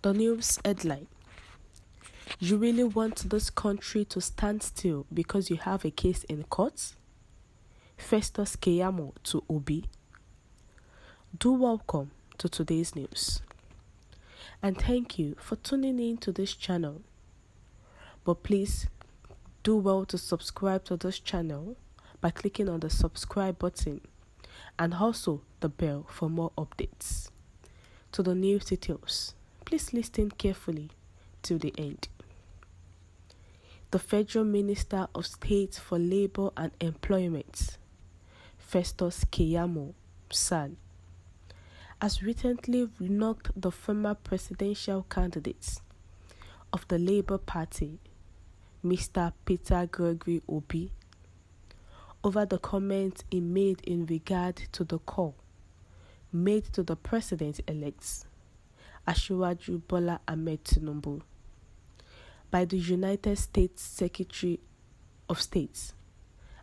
The news headline: You really want this country to stand still because you have a case in court? Festus Keyamo to Obi. Do welcome to today's news. And thank you for tuning in to this channel. But please do well to subscribe to this channel by clicking on the subscribe button and also the bell for more updates. To the news details, please listen carefully till the end. The Federal Minister of State for Labour and Employment, Festus Keyamo, SAN, has recently knocked the former presidential candidate of the Labour Party, Mr. Peter Gregory Obi, over the comments he made in regard to the call made to the president-elect, Asiwaju Bola Ahmed Tinubu, by the United States Secretary of State,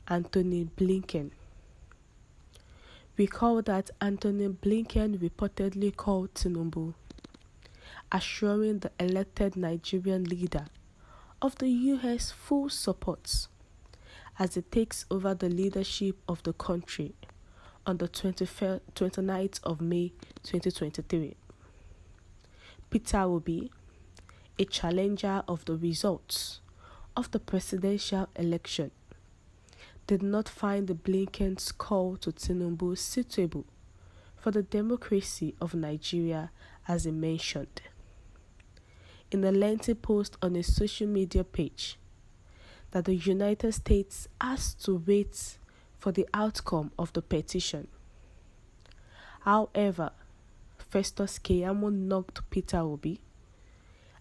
Antony Blinken. Recall that Antony Blinken reportedly called Tinubu, assuring the elected Nigerian leader of the U.S. full support as he takes over the leadership of the country on the 29th of May 2023. Peter Obi, a challenger of the results of the presidential election, did not find the Blinken's call to Tinubu suitable for the democracy of Nigeria, as he mentioned. In a lengthy post on his social media page, that the United States has to wait for the outcome of the petition. However, Festus Keyamo knocked Peter Obi,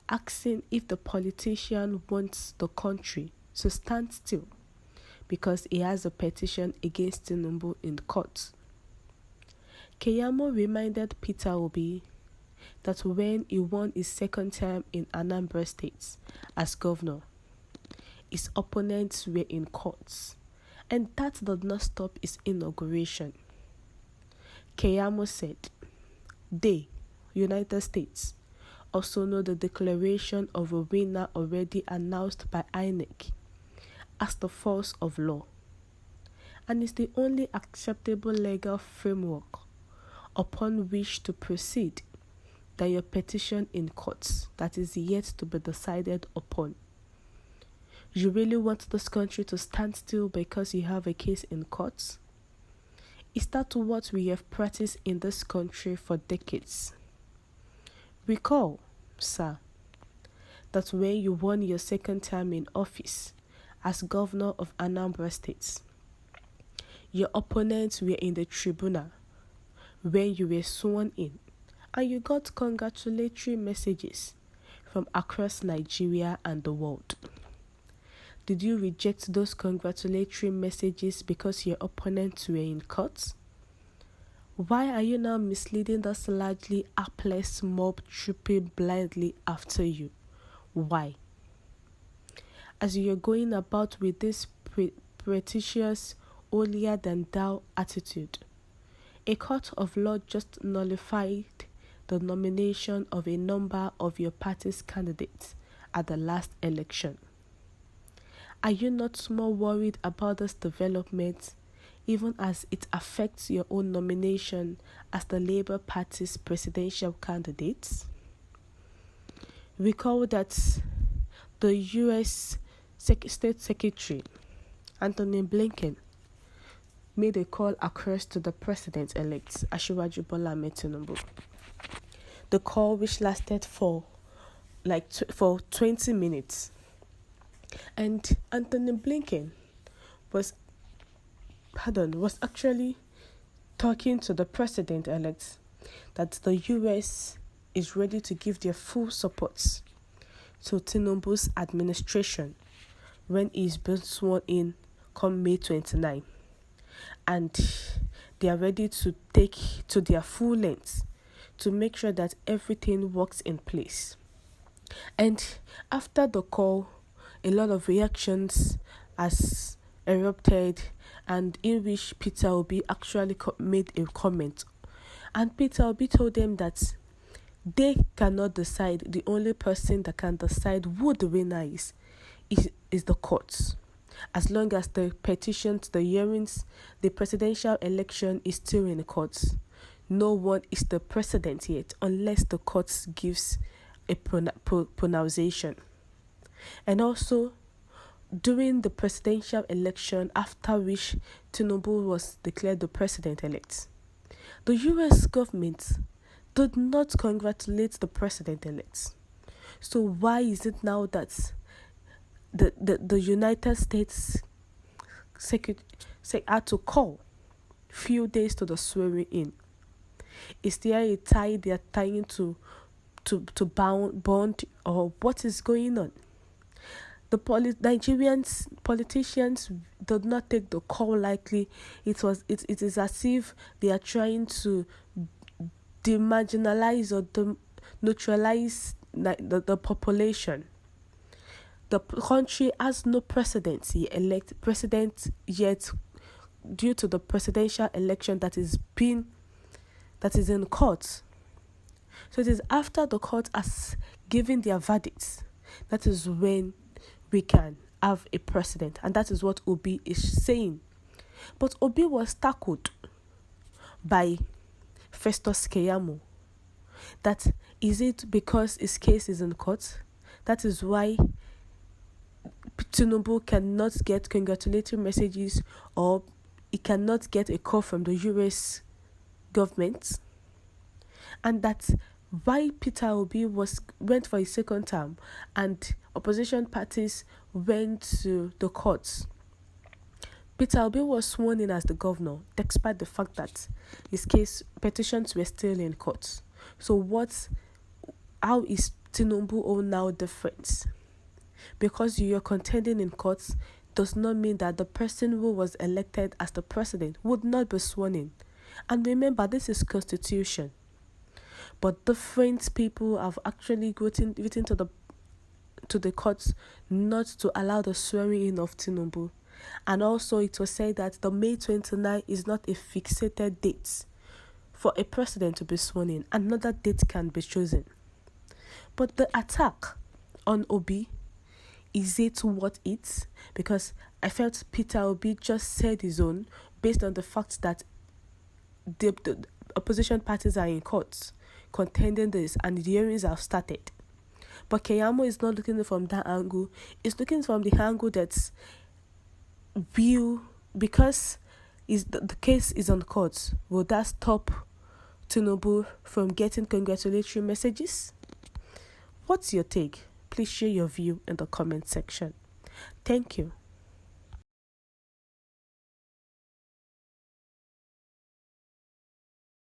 asking if the politician wants the country to stand still because he has a petition against Tinubu in court. Keyamo reminded Peter Obi that when he won his second term in Anambra State as governor, his opponents were in courts, and that did not stop his inauguration. Keyamo said, they, United States, also know the declaration of a winner already announced by INEC as the force of law, and is the only acceptable legal framework upon which to proceed than your petition in courts that is yet to be decided upon. You really want this country to stand still because you have a case in courts? Is that what we have practiced in this country for decades? Recall, sir, that when you won your second term in office as governor of Anambra State, your opponents were in the tribunal when you were sworn in, and you got congratulatory messages from across Nigeria and the world. Did you reject those congratulatory messages because your opponents were in court? Why are you now misleading this largely hapless mob trooping blindly after you? Why? As you are going about with this pretentious, holier-than-thou attitude, a court of law just nullified the nomination of a number of your party's candidates at the last election. Are you not more worried about this development, even as it affects your own nomination as the Labour Party's presidential candidate? Recall that the U.S. State Secretary, Antony Blinken, made a call across to the president-elect, Asiwaju Bola Ahmed Tinubu. The call, which lasted for 20 minutes. And Antony Blinken was actually talking to the president-elect that the U.S. is ready to give their full support to Tinubu's administration when he is being sworn in come May 29. And they are ready to take to their full length to make sure that everything works in place. And after the call, a lot of reactions has erupted, and in which Peter Obi actually made a comment. And Peter Obi told them that They cannot decide. The only person that can decide who the winner is the courts. As long as the petitions, the hearings, the presidential election is still in the courts, no one is the president yet unless the courts gives a pronunciation. And also, during the presidential election after which Tinubu was declared the president-elect, the US government did not congratulate the president-elect. So why is it now that the United States had to call few days to the swearing in? Is there a tie they are tying to bond, or what is going on? The Nigerians politicians did not take the call lightly. It is as if they are trying to demarginalize or neutralize the population. The country has no president yet due to the presidential election that is in court. So it is after the court has given their verdicts that is when we can have a president, and that is what Obi is saying. But Obi was tackled by Festus Keyamo. That is it because his case is in court? That is why Tinubu cannot get congratulatory messages, or he cannot get a call from the US government, and that's why Peter Obi went for his second term and opposition parties went to the courts. Peter Obi was sworn in as the governor despite the fact that his case petitions were still in court. So how is Tinubu now different? Because you are contending in courts does not mean that the person who was elected as the president would not be sworn in. And remember, this is constitution. But different people have actually written to the courts not to allow the swearing in of Tinubu. And also it was said that the May 29 is not a fixated date for a president to be sworn in. Another date can be chosen. But the attack on Obi, is it worth it? Because I felt Peter Obi just said his own based on the fact that the opposition parties are in courts contending this and the hearings have started. But Keyamo is not looking from that angle. It's looking from the angle that because the case is on court, will that stop Tinubu from getting congratulatory messages? What's your take? Please share your view in the comment section. Thank you.